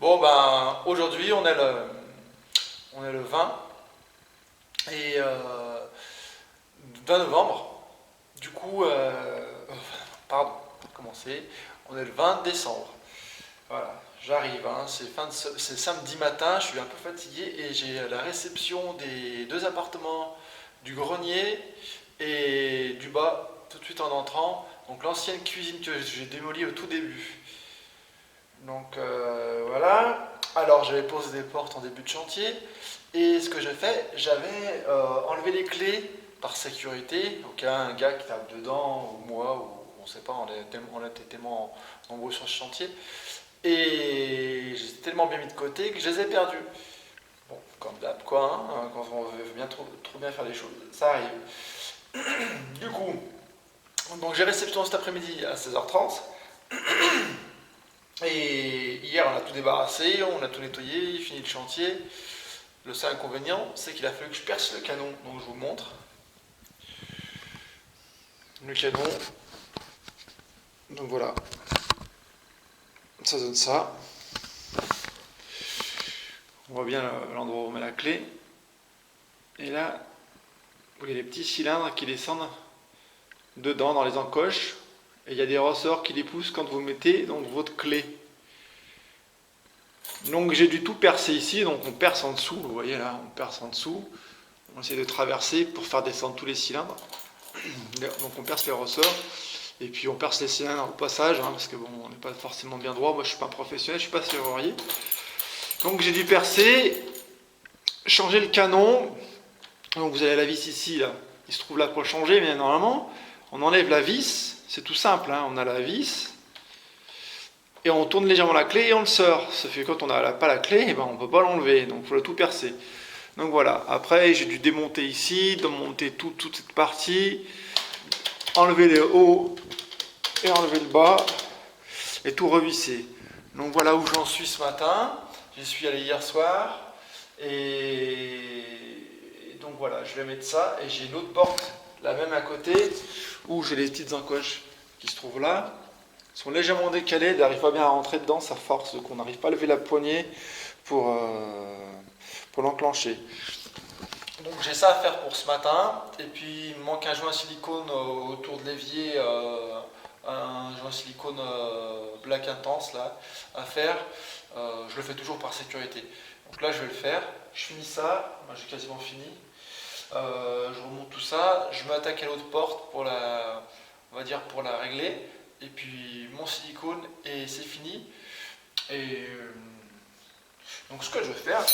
Bon ben aujourd'hui on est le 20 et 20 novembre. Du coup, pardon, pour commencer, on est le 20 décembre. Voilà, j'arrive, hein, c'est samedi matin, je suis un peu fatigué et j'ai la réception des deux appartements du grenier et du bas tout de suite en entrant. Donc l'ancienne cuisine que j'ai démolie au tout début. Donc voilà. Alors j'avais posé des portes en début de chantier et ce que j'ai fait, j'avais enlevé les clés par sécurité, au cas un gars qui tape dedans, ou moi, ou on sait pas, on était tellement nombreux sur ce chantier. Et j'ai tellement bien mis de côté que je les ai perdus. Bon, comme d'hab quoi, hein, quand on veut bien trop bien faire les choses, ça arrive. Du coup, donc j'ai réception cet après-midi à 16h30. Et hier, on a tout débarrassé, on a tout nettoyé, fini le chantier. Le seul inconvénient, c'est qu'il a fallu que je perce le canon. Donc je vous montre. Le canon. Donc voilà. Ça donne ça. On voit bien l'endroit où on met la clé. Et là, il y a les petits cylindres qui descendent dedans dans les encoches. Et il y a des ressorts qui les poussent quand vous mettez donc votre clé. Donc j'ai dû tout percer ici, donc on perce en dessous, vous voyez là, on perce en dessous. On essaie de traverser pour faire descendre tous les cylindres. Donc on perce les ressorts et puis on perce les cylindres au passage, hein, parce que bon, on n'est pas forcément bien droit. Moi je suis pas un professionnel, je suis pas serrurier. Donc j'ai dû percer, changer le canon. Donc vous avez la vis ici, là. Il se trouve là pour le changer, mais normalement on enlève la vis, c'est tout simple, hein. On a la vis et on tourne légèrement la clé et on le sort. Ça fait que quand on n'a pas la clé, eh ben, on ne peut pas l'enlever, donc il faut tout percer. Donc voilà, après j'ai dû démonter ici, démonter toute cette partie, enlever les hauts et enlever le bas et tout revisser. Donc voilà où j'en suis ce matin. J'y suis allé hier soir et donc voilà, je vais mettre ça et j'ai une autre porte, la même à côté, où j'ai les petites encoches qui se trouvent là. Elles sont légèrement décalées, elles n'arrivent pas bien à rentrer dedans, ça force, donc on n'arrive pas à lever la poignée pour l'enclencher. Donc j'ai ça à faire pour ce matin, et puis il me manque un joint silicone autour de l'évier, un joint silicone black intense là, à faire. Je le fais toujours par sécurité. Donc là je vais le faire, je finis ça, moi j'ai quasiment fini. Je remonte tout ça, je m'attaque à l'autre porte pour on va dire pour la régler, et puis mon silicone et c'est fini. Et donc ce que je vais faire,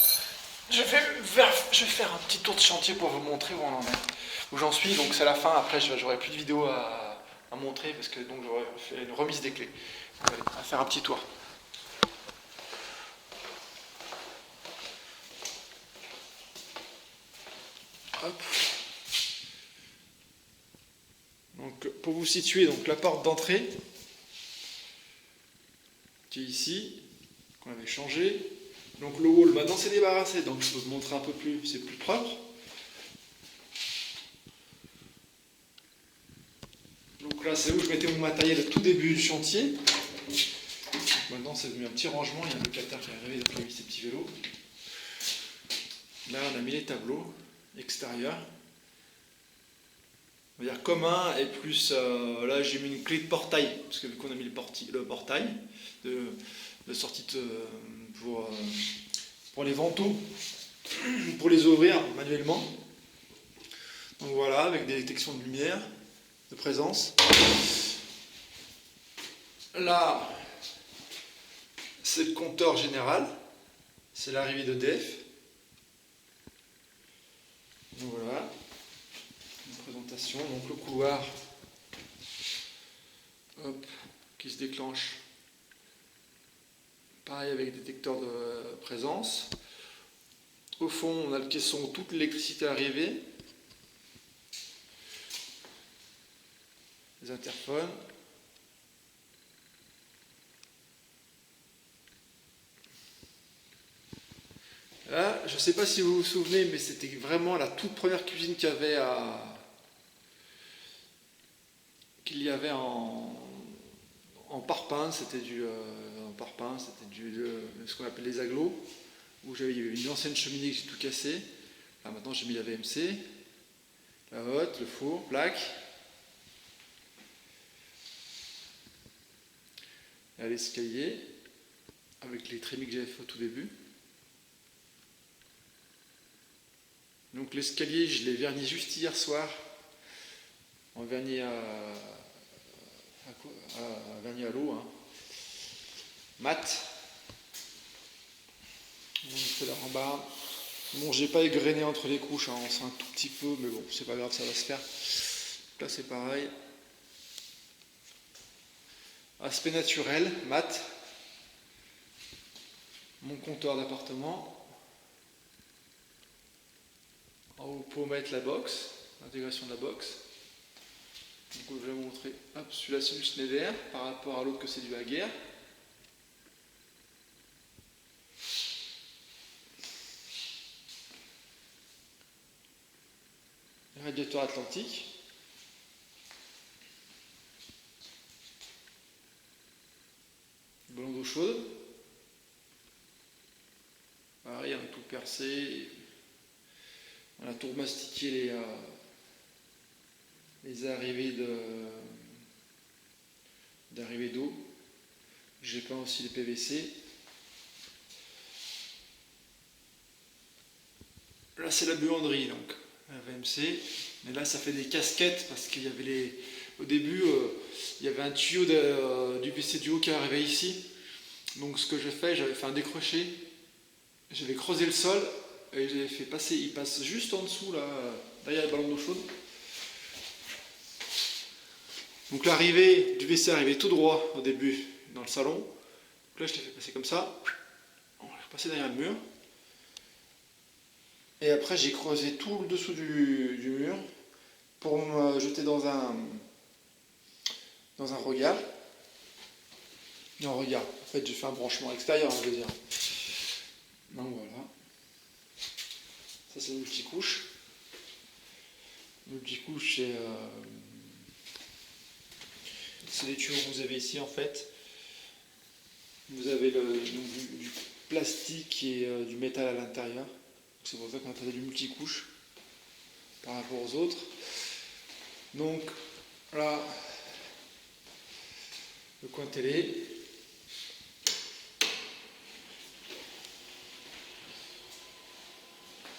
je vais faire un petit tour de chantier pour vous montrer où on en est, où j'en suis. Donc c'est la fin. Après, j'aurai plus de vidéos à montrer parce que donc j'aurai fait une remise des clés. Donc, allez, on va faire un petit tour. Hop. Donc pour vous situer, donc la porte d'entrée qui est ici, qu'on avait changé. Donc le hall, maintenant c'est débarrassé, donc je peux vous montrer un peu plus, c'est plus propre. Donc là c'est où je mettais mon matériel au tout début du chantier. Donc maintenant c'est devenu un petit rangement, il y a un locataire qui est arrivé, donc il a mis ses petits vélos. Là on a mis les tableaux extérieurs. On va dire commun et plus là j'ai mis une clé de portail, parce que vu qu'on a mis le portail de sortie pour les vantaux, pour les ouvrir manuellement. Donc voilà, avec des détections de lumière, de présence. Là, c'est le compteur général, c'est l'arrivée de DEF. Donc voilà, une présentation, donc le couloir hop, qui se déclenche. Pareil avec détecteur de présence. Au fond, on a le caisson où toute l'électricité arrivée. Les interphones. Là, je ne sais pas si vous vous souvenez, mais c'était vraiment la toute première cuisine qu'il y avait en parpaing. C'était parpaing, c'était ce qu'on appelle les agglos, où il y avait une ancienne cheminée que j'ai tout cassé. Là maintenant j'ai mis la VMC, la hotte, le four, plaque. Là l'escalier, avec les trémies que j'avais fait au tout début. Donc l'escalier, je l'ai verni juste hier soir, en vernis vernis à l'eau, hein. Mat. On fait la rambarde. Bon, j'ai pas égrené entre les couches, hein, on sent un tout petit peu, mais bon, c'est pas grave, ça va se faire. Là c'est pareil. Aspect naturel, mat. Mon comptoir d'appartement. En haut pour mettre la box, l'intégration de la box. Donc je vais vous montrer. Hop, celui-là c'est du Schneider par rapport à l'autre que c'est du Hager. Radiateur Atlantique. Ballon d'eau chaude. Pareil, on a tout percé. On a tout remastiqué les arrivées d'arrivée d'eau. J'ai peint aussi les PVC. Là c'est la buanderie donc, la VMC. Mais là ça fait des casquettes parce qu'il y avait au début il y avait un tuyau du WC du haut qui arrivait ici. Donc ce que j'ai fait, j'avais fait un décroché. J'avais creusé le sol et j'avais fait passer, il passe juste en dessous là, derrière le ballon d'eau chaude. Donc l'arrivée du WC arrivait tout droit au début dans le salon. Donc là je l'ai fait passer comme ça. On va passer derrière le mur. Et après j'ai creusé tout le dessous du mur pour me jeter dans un regard. Non, regard. En fait j'ai fait un branchement extérieur, je veux dire. Donc voilà. Ça c'est une multicouche. Multicouche c'est les tuyaux que vous avez ici en fait. Vous avez du plastique et du métal à l'intérieur. C'est pour ça qu'on appelle du multicouche par rapport aux autres. Donc là, le coin télé.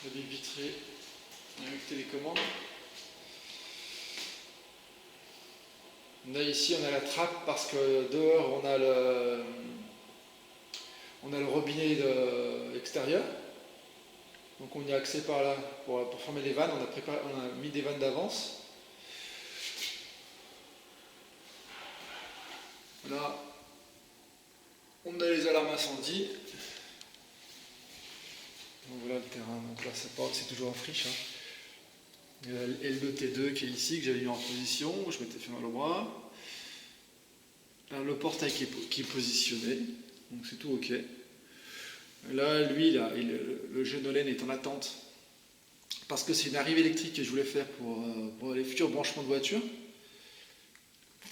La baie vitrée avec télécommande. Là ici on a la trappe parce que dehors on a le robinet extérieur. Donc on y a accès par là pour former les vannes. On a mis des vannes d'avance. Là on a les alarmes incendie. Donc voilà le terrain. Donc là c'est toujours en friche. Hein. Il y a le T2 qui est ici, que j'avais mis en position, je m'étais fait mal au bras. Là, le portail qui est positionné, donc c'est tout ok. Là, lui, le Genolène est en attente, parce que c'est une arrivée électrique que je voulais faire pour les futurs branchements de voiture.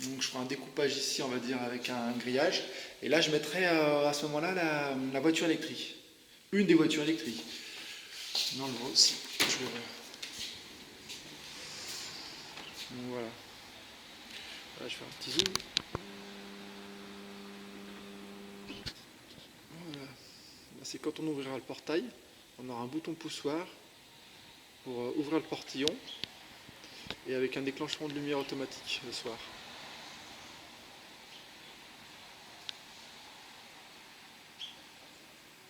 Donc je ferai un découpage ici, on va dire, avec un grillage. Et là, je mettrai à ce moment-là la voiture électrique. Une des voitures électriques. Non, le voit aussi. Donc voilà. Là, je fais un petit zoom. Voilà. C'est quand on ouvrira le portail, on aura un bouton poussoir pour ouvrir le portillon et avec un déclenchement de lumière automatique le soir.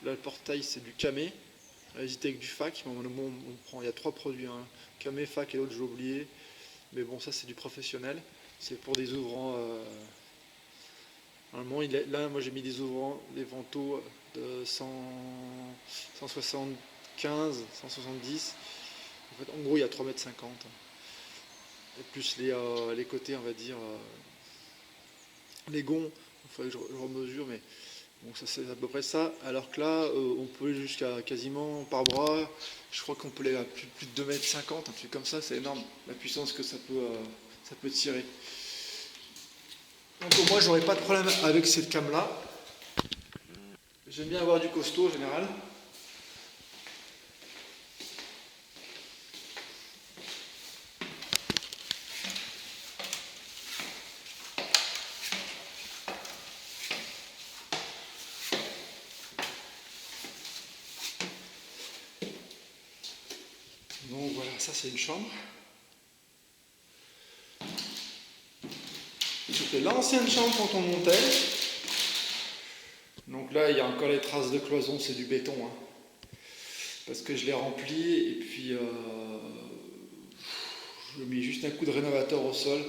Là, le portail, c'est du camé. On a hésité avec du fac, mais il y a 3 produits, hein. Camé, fac et l'autre, j'ai oublié. Mais bon, ça, c'est du professionnel. C'est pour des ouvrants. Normalement, là, moi, j'ai mis des ouvrants, des vantaux de 175, 170. En fait, en gros, il y a 3,50 m. Et plus les côtés, on va dire, les gonds. Il faudrait que je remesure, mais bon, ça c'est à peu près ça. Alors que là, on peut aller jusqu'à quasiment par bras. Je crois qu'on peut aller à plus de 2,50 m, un truc comme ça, c'est énorme. La puissance que ça peut tirer. Donc moi, j'aurais pas de problème avec cette cam là. J'aime bien avoir du costaud en général. Donc voilà, ça c'est une chambre. C'était l'ancienne chambre quand on montait. Donc là, il y a encore les traces de cloison, c'est du béton. Hein. Parce que je l'ai rempli et puis je mets juste un coup de rénovateur au sol.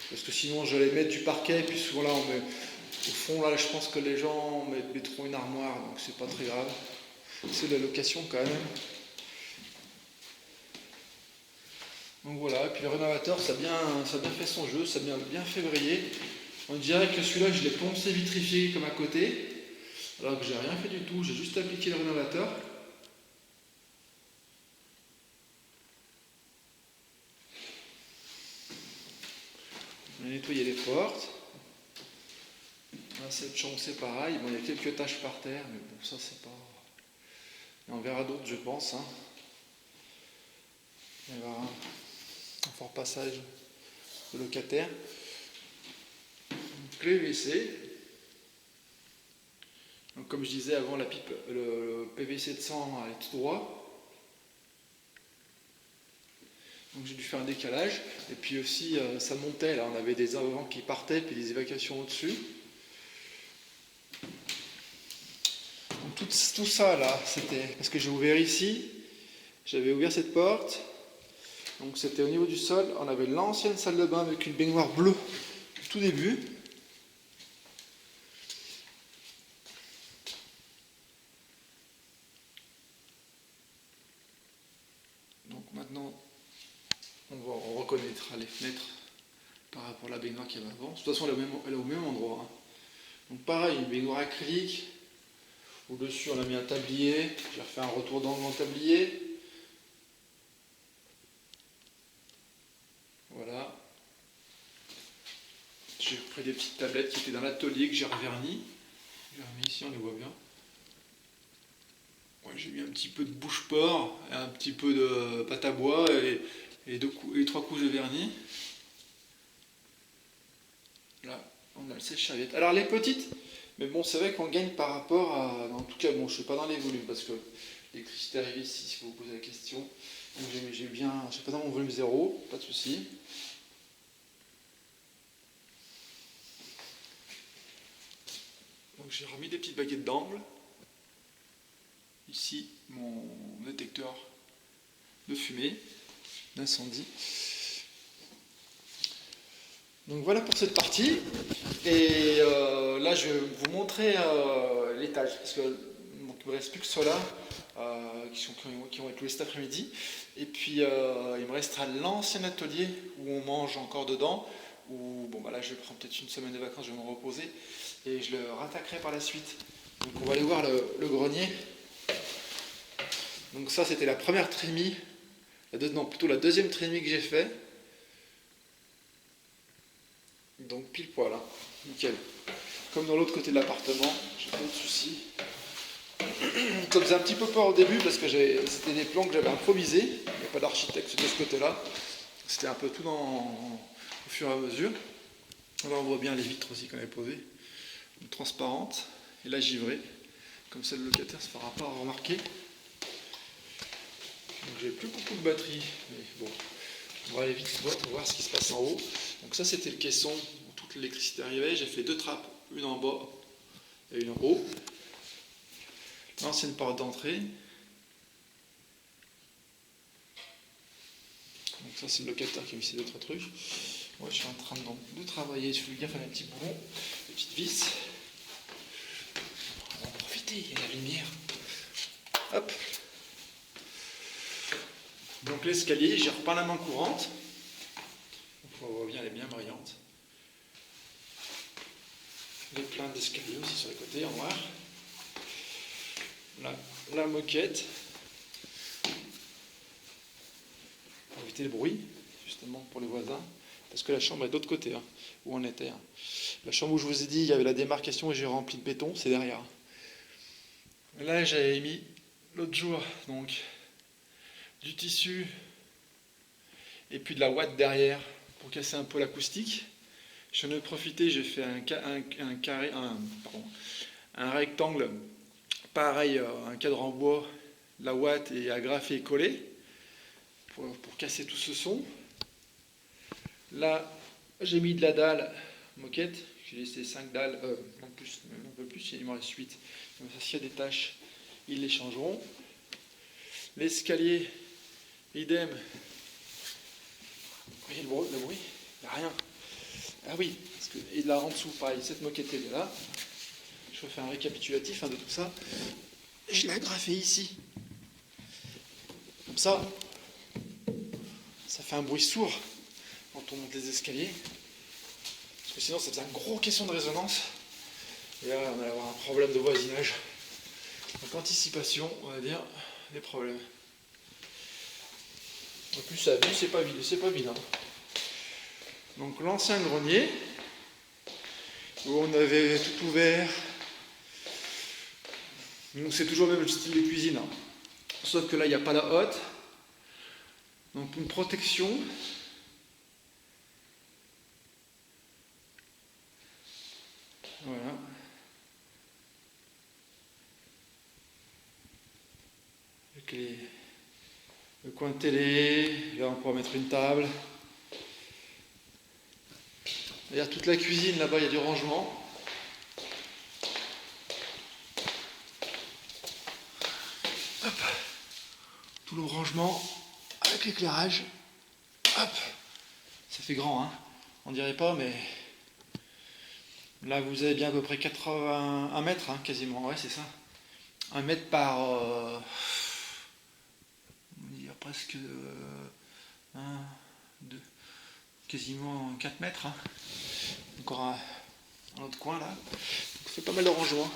Parce que sinon, j'allais mettre du parquet. Et puis souvent là, on met, au fond, là, je pense que les gens mettront une armoire. Donc c'est pas très grave. C'est de la location quand même. Donc voilà, et puis le rénovateur, ça a bien fait son jeu, ça a bien fait briller. On dirait que celui-là, je l'ai poncé vitrifié comme à côté, alors que j'ai rien fait du tout, j'ai juste appliqué le rénovateur. On a nettoyé les portes. Là, cette chambre, c'est pareil. Bon, il y a quelques taches par terre, mais bon, ça, c'est pas... Et on verra d'autres, je pense. Hein. Il y aura un fort passage de locataire. Clé WC. Donc, comme je disais avant, la pipe, le PVC de sang est tout droit. Donc j'ai dû faire un décalage. Et puis aussi, ça montait. Là, on avait des vents qui partaient, puis des évacuations au-dessus. Donc tout ça là, c'était parce que j'ai ouvert ici. J'avais ouvert cette porte. Donc c'était au niveau du sol. On avait l'ancienne salle de bain avec une baignoire bleue au tout début. Donc maintenant, on reconnaîtra les fenêtres par rapport à la baignoire qu'il y avait avant. De toute façon, elle est au même endroit. Hein. Donc pareil, une baignoire acrylique. Au-dessus, on a mis un tablier. J'ai refait un retour d'angle en tablier. Voilà. J'ai pris des petites tablettes qui étaient dans l'atelier que j'ai reverni. J'ai remis ici, on les voit bien. Ouais, j'ai mis un petit peu de bouche-port, un petit peu de pâte à bois et 3 couches de vernis. Là, on a le sèche-serviette. Alors les petites, mais bon, c'est vrai qu'on gagne par rapport à... En tout cas, bon, je ne sais pas dans les volumes parce que l'électricité est arrivée ici, si vous vous posez la question. Donc j'ai bien... Je ne sais pas dans mon volume 0, pas de souci. Donc j'ai remis des petites baguettes d'angle. Ici, mon détecteur de fumée, d'incendie. Donc voilà pour cette partie. Et là, je vais vous montrer l'étage. Parce que donc, il ne me reste plus que ceux-là qui vont être loués cet après-midi. Et puis, il me restera l'ancien atelier où on mange encore dedans. Où, bon, bah là, je prends peut-être une semaine de vacances, je vais me reposer. Et je le rattaquerai par la suite. Donc, on va aller voir le grenier. Donc ça, c'était la première trémie. Non, plutôt la deuxième trémie que j'ai fait. Donc pile poil, hein. Nickel. Comme dans l'autre côté de l'appartement, j'ai pas de soucis. Ça faisait un petit peu peur au début parce que c'était des plans que j'avais improvisés. Il n'y a pas d'architecte de ce côté-là. C'était un peu tout au fur et à mesure. Là on voit bien les vitres aussi qu'on avait posées. Transparentes. Et là givrées. Comme ça le locataire ne se fera pas remarquer. Donc j'ai plus beaucoup de batterie. Mais bon, on va aller vite pour voir ce qui se passe en haut. Donc ça c'était le caisson où toute l'électricité arrivait. J'ai fait 2 trappes, une en bas et une en haut. L'ancienne porte d'entrée. Donc ça c'est le locataire qui a mis ces 2 trucs. Moi je suis en train de travailler. Je fais gaffe à mes petits boulons, les petites vis. On va en profiter, il y a la lumière. Hop. Donc l'escalier, j'y repeins la main courante. On voit bien, elle est bien brillante. Les plaintes d'escalier aussi sur les côtés en noir. La moquette. Pour éviter le bruit, justement pour les voisins. Parce que la chambre est de l'autre côté, hein, où on était. Hein. La chambre où je vous ai dit, il y avait la démarcation et j'ai rempli de béton, c'est derrière. Là j'avais mis l'autre jour donc du tissu et puis de la ouate derrière pour casser un peu l'acoustique. J'en ai profité, j'ai fait un rectangle, pareil, un cadre en bois, la ouate et agrafé et collé pour casser tout ce son. Là, j'ai mis de la dalle moquette, j'ai laissé 5 dalles, non plus, un peu plus, il m'en reste 8. Donc s'il y a des taches, ils les changeront. L'escalier, idem. Vous voyez le bruit, il n'y a rien. Ah oui, parce que, et là en dessous, pareil, cette moquette elle est là. Je refais un récapitulatif de tout ça. Je l'ai agrafé ici. Comme ça fait un bruit sourd quand on monte les escaliers. Parce que sinon ça faisait un gros caisson de résonance. Et là on allait avoir un problème de voisinage. Donc anticipation, on va dire, des problèmes. En plus ça a vu, c'est pas vide. Donc l'ancien grenier, où on avait tout ouvert. Donc c'est toujours le même style de cuisine. Sauf que là il n'y a pas la hotte. Donc une protection. Voilà. Avec le coin de télé, là on pourra mettre une table. Derrière toute la cuisine, là-bas il y a du rangement. Hop. Tout le rangement avec l'éclairage. Hop. Ça fait grand, hein. On dirait pas, mais là vous avez bien à peu près 1 mètre, hein, quasiment. Ouais, c'est ça. 1 mètre par... on va dire presque 1, 2, quasiment 4 mètres. Hein. Encore un autre coin là. Donc, ça fait pas mal de rangement.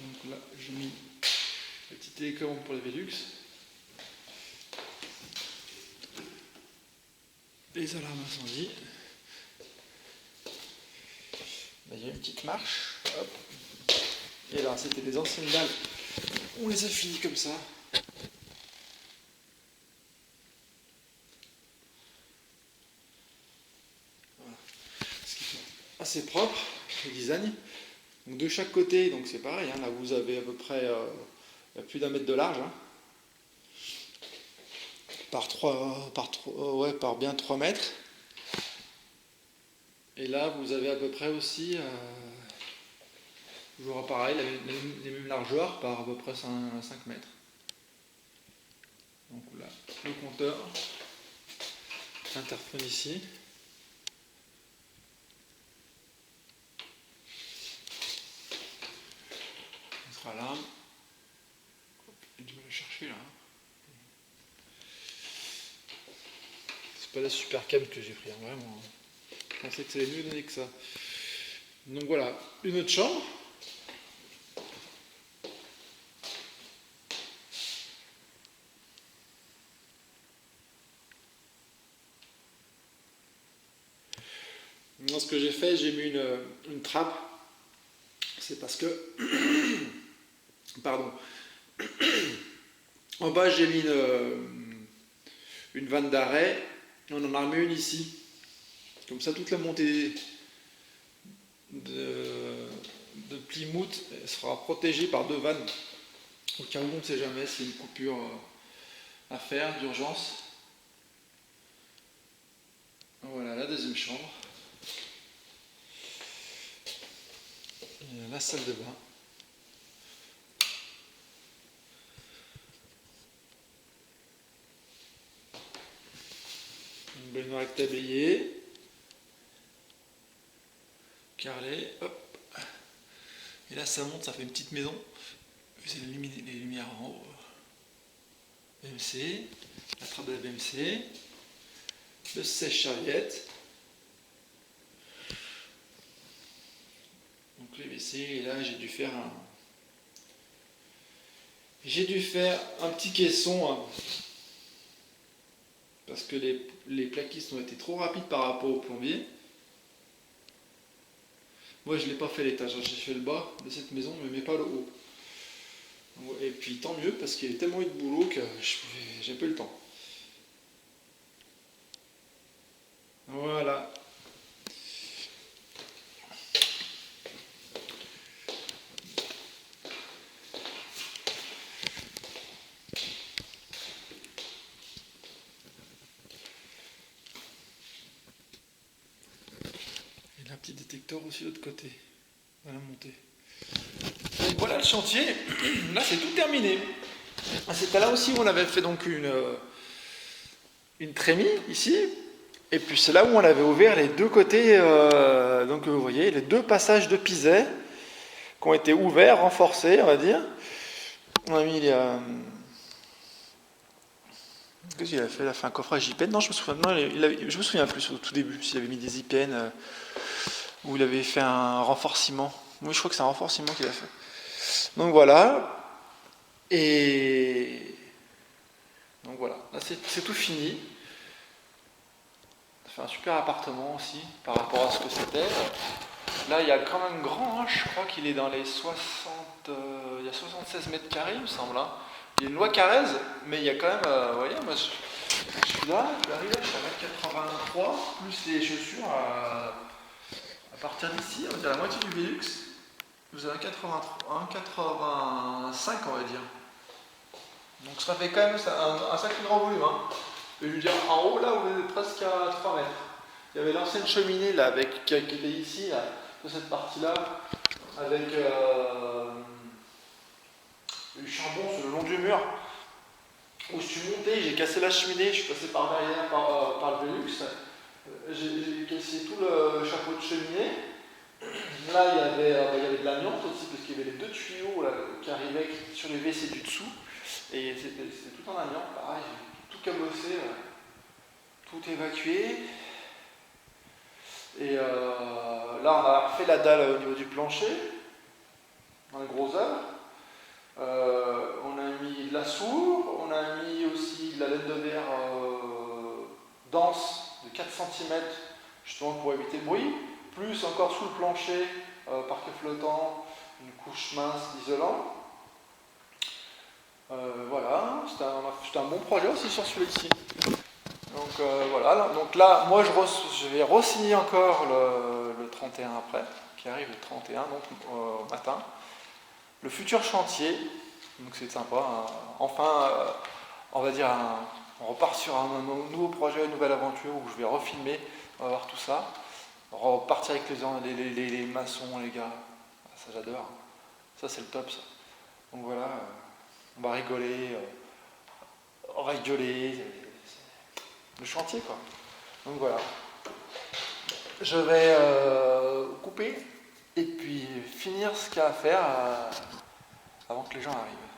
Donc là, j'ai mis la petite télécommande pour les Velux. Les alarmes incendie. Là, il y a une petite marche. Hop. Et là, c'était les anciennes dalles. On les a finies comme ça. Voilà. Ce qui fait assez propre, le design. Donc de chaque côté, donc c'est pareil. Hein, là, vous avez à peu près plus d'1 mètre de large. Hein, par bien 3 mètres. Et là, vous avez à peu près aussi... toujours pareil, les mêmes largeurs par à peu près 5 mètres. Donc là, le compteur, l'interphone ici. Notre alarme. J'ai du mal à chercher là. C'est pas la super cam que j'ai pris, hein, vraiment. Je pensais que ça allait mieux donner que ça. Donc voilà, une autre chambre. Maintenant, ce que j'ai fait, j'ai mis une trappe. C'est parce que... Pardon. En bas, j'ai mis une vanne d'arrêt. On en a remis une ici. Comme ça, toute la montée de Plymouth sera protégée par 2 vannes. Au cas où on ne sait jamais s'il y a une coupure à faire d'urgence. Voilà la deuxième chambre. Et la salle de bain. Une baignoire avec tablier. Carrelé, hop. Et là ça monte, ça fait une petite maison. C'est les lumières en haut. BMC, la trappe de la BMC, le sèche-serviette. Donc les WC, et là j'ai dû faire un petit caisson parce que les plaquistes ont été trop rapides par rapport au plombier. Moi je l'ai pas fait l'étage, j'ai fait le bas de cette maison mais pas le haut. Et puis tant mieux parce qu'il y avait tellement eu de boulot que j'ai pas eu le temps. Voilà. Et un petit détecteur aussi de l'autre côté, à la montée. Donc voilà le chantier, là c'est tout terminé. C'était là aussi où on avait fait donc une trémie ici, et puis c'est là où on avait ouvert les deux côtés, donc vous voyez les deux passages de Piset qui ont été ouverts, renforcés on va dire. On a mis qu'est-ce qu'il a fait? Il a fait un coffrage IPN? Non, je me souviens, non, je me souviens plus au tout début s'il avait mis des IPN ou il avait fait un renforcement. Oui, je crois que c'est un renforcement qu'il a fait. Donc voilà. Et donc voilà, là c'est tout fini. Ça fait un super appartement aussi par rapport à ce que c'était. Là il y a quand même grand, hein, je crois qu'il est dans les 60. Il y a 76 mètres carrés, il me semble. Hein. Il y a une loi Carrez, mais il y a quand même. Vous voyez, moi je suis là, j'arrive là, je suis à 1,83 plus les chaussures à partir d'ici, on va dire la moitié du Velux. Vous avez 1,85 on va dire. Donc ça fait quand même un sacré grand volume. Hein. Et je veux dire, en haut là, on est presque à 3 mètres. Il y avait l'ancienne cheminée là, qui était ici, là, de cette partie-là, avec du charbon sur le long du mur. Où je suis monté, j'ai cassé la cheminée, je suis passé par derrière, par le Velux. J'ai cassé tout le chapeau de cheminée. Là, il y avait de l'amiante aussi, parce qu'il y avait les deux tuyaux là, qui arrivaient sur les WC du dessous. Et c'était tout en amiante, pareil, j'ai tout cabossé, tout évacué. Et là, on a refait la dalle au niveau du plancher, dans le gros œuvre. On a mis de la sourde, on a mis aussi de la laine de verre dense de 4 cm, justement pour éviter le bruit, plus encore sous le plancher, parquet flottant, une couche mince d'isolant. Voilà, c'était un bon projet aussi sur celui-ci. Donc voilà, donc là, moi je vais re-signer encore le 31 après, qui arrive le 31, donc au matin. Le futur chantier, donc c'est sympa, hein. Enfin, on va dire, on repart sur un nouveau projet, une nouvelle aventure où je vais refilmer, on va voir tout ça. Repartir avec les maçons, les gars, ça j'adore, ça c'est le top ça. Donc voilà, on va rigoler, on va gueuler, le chantier quoi. Donc voilà, je vais couper et puis finir ce qu'il y a à faire avant que les gens arrivent.